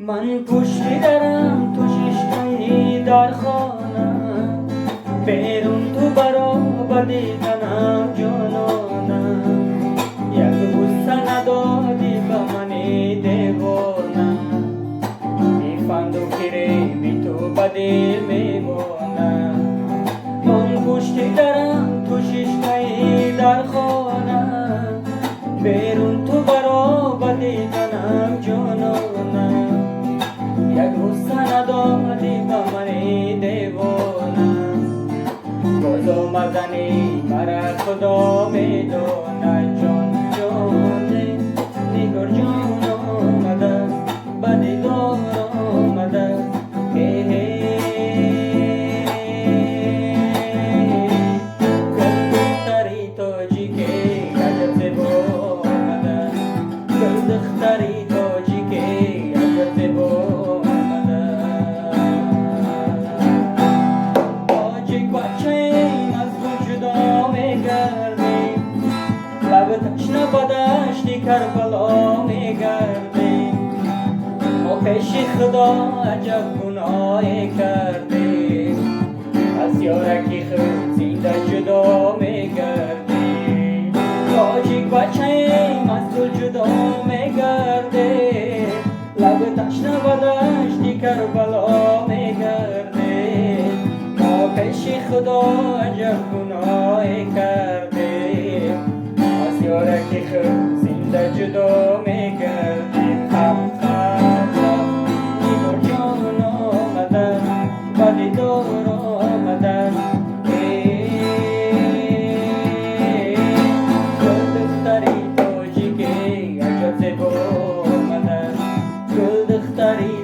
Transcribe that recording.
من پشتی درم تو شیشتایی در خانم، بیرون تو برا بدیدنم جانانم. یک بوسه ندادی به منی دیوانم، میفند و کریمی تو بدیل میمانم. من پشتی درم تو شیشتایی در خانم، بیرون تو برا بدیدنم جانانم. یک روز ندادی به منی دیوانم، باز آمدنی مرا خدا میدونه. جان جان نگار جان آمده، به دیدار آمده. گل دختری تاجی که عجب زیبا آمده، گل دختری تاجی که عجب زیبا. تشنه بدشتی کربلا میگردی، ما پیش خدا عجب گناهی کردی. از یارکی خود زنده جدا میگردی، تاجیک بچه ایم از تو جدا میگردی. لب تشنه بدشتی کربلا میگردی، ما پیش خدا عجب گناهی کردی. یارکی خود زنده جدا میگردی. خم نگار جان آمدن، به دیدار آمدن. گل دختری تاجی که عجب زیبا آمدن، گل دختری